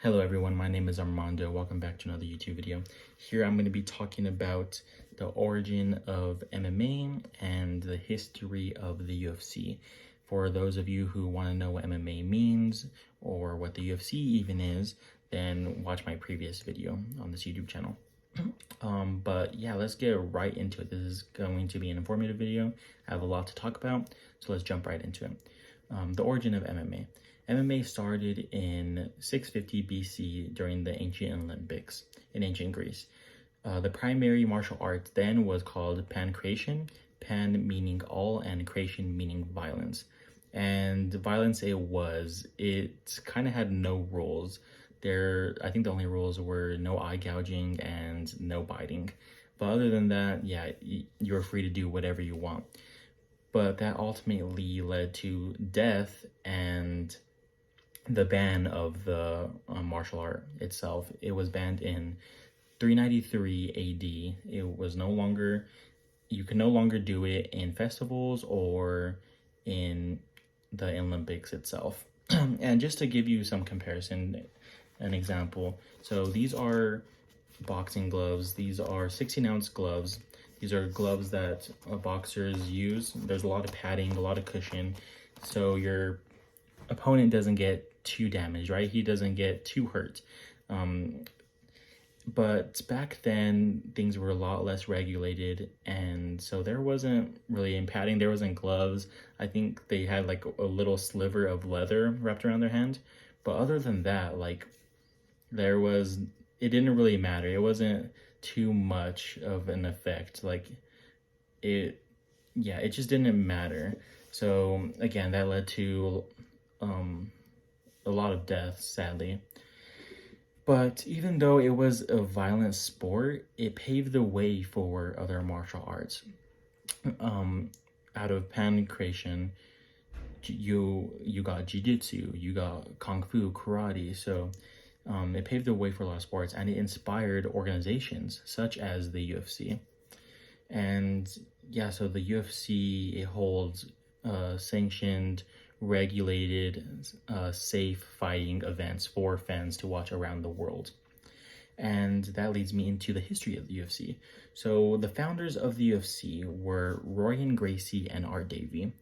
Hello everyone, my name is Armando. Welcome back to another YouTube video. Here I'm going to be talking about the origin of MMA and the history of the UFC. For those of you who want to know what MMA means or what the UFC even is, then watch my previous video on this YouTube channel. But yeah, let's get right into it. This is going to be an informative video. I have a lot to talk about, so let's jump right into it. The origin of MMA. MMA started in 650 BC during the ancient Olympics in ancient Greece. The primary martial art then was called pancration, pan meaning all and creation meaning violence. And violence it kind of had no rules. I think the only rules were no eye gouging and no biting. But other than that, yeah, you're free to do whatever you want. But that ultimately led to death and the ban of the martial art itself. It was banned in 393 AD. It was you can no longer do it in festivals or in the Olympics itself. And just to give you some comparison, an example, so these are boxing gloves. These are 16-ounce gloves. These are gloves that boxers use. There's a lot of padding, a lot of cushion, so your opponent doesn't get too damaged, right? He doesn't get too hurt. But back then, things were a lot less regulated, and so there wasn't really any padding, there wasn't gloves. I think they had like a little sliver of leather wrapped around their hand. But other than that, like, it didn't really matter. It wasn't too much of an effect. Like, it just didn't matter. So again, that led to a lot of deaths, sadly. But even though it was a violent sport, it paved the way for other martial arts. Out of pancration, you got jiu-jitsu, you got kung fu, karate. So it paved the way for a lot of sports, and it inspired organizations such as the UFC. And yeah, so the UFC, it holds sanctioned, regulated, safe fighting events for fans to watch around the world. And that leads me into the history of the UFC. So the founders of the UFC were Royan Gracie and Art Davie.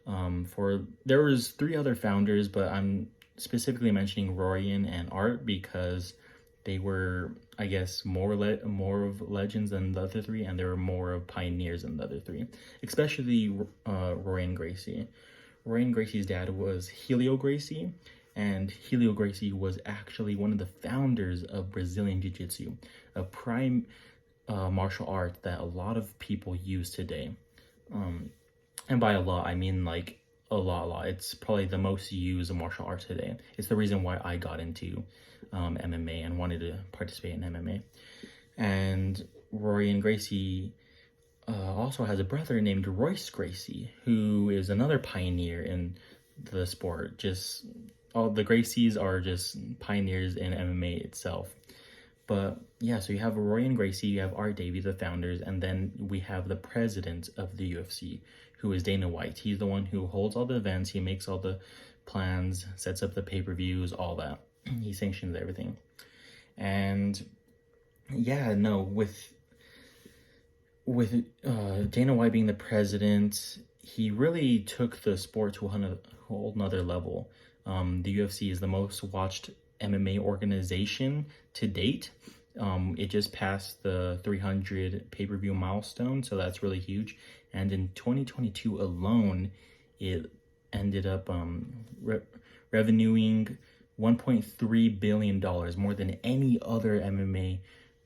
There was 3 other founders, but I'm specifically mentioning Royan and Art because they were, I guess, more of legends than the other 3, and they were more of pioneers than the other 3, especially Royan Gracie. Royan Gracie's dad was Helio Gracie, and Helio Gracie was actually one of the founders of Brazilian Jiu-Jitsu, a prime martial art that a lot of people use today. And by a lot, I mean like a lot. It's probably the most used martial art today. It's the reason why I got into MMA and wanted to participate in MMA. And Royan Gracie also has a brother named Royce Gracie, who is another pioneer in the sport. Just all the Gracies are just pioneers in MMA itself. But yeah, so you have Royan Gracie, you have Art Davie, the founders, and then we have the president of the UFC, who is Dana White. He's the one who holds all the events, he makes all the plans, sets up the pay-per-views, all that. He sanctions everything. And yeah, no, with Dana White being the president, he really took the sport to a whole nother level. The UFC is the most watched MMA organization to date. It just passed the 300 pay-per-view milestone, so that's really huge. And in 2022 alone, it ended up revenuing $1.3 billion, more than any other MMA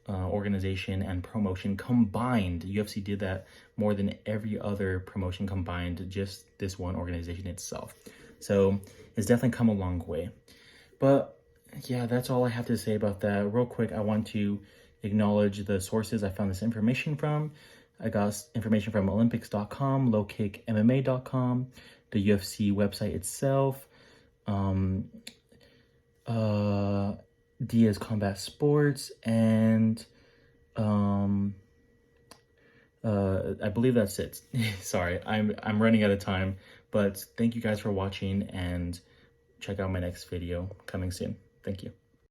organization and promotion combined. UFC did that more than every other promotion combined, just this one organization itself. So it's definitely come a long way. But yeah, that's all I have to say about that. Real quick, I want to acknowledge the sources I found this information from. I got information from Olympics.com, lowkickmma.com, the UFC website itself, Diaz Combat Sports, and I believe that's it. Sorry, I'm running out of time, but thank you guys for watching, and check out my next video coming soon. Thank you.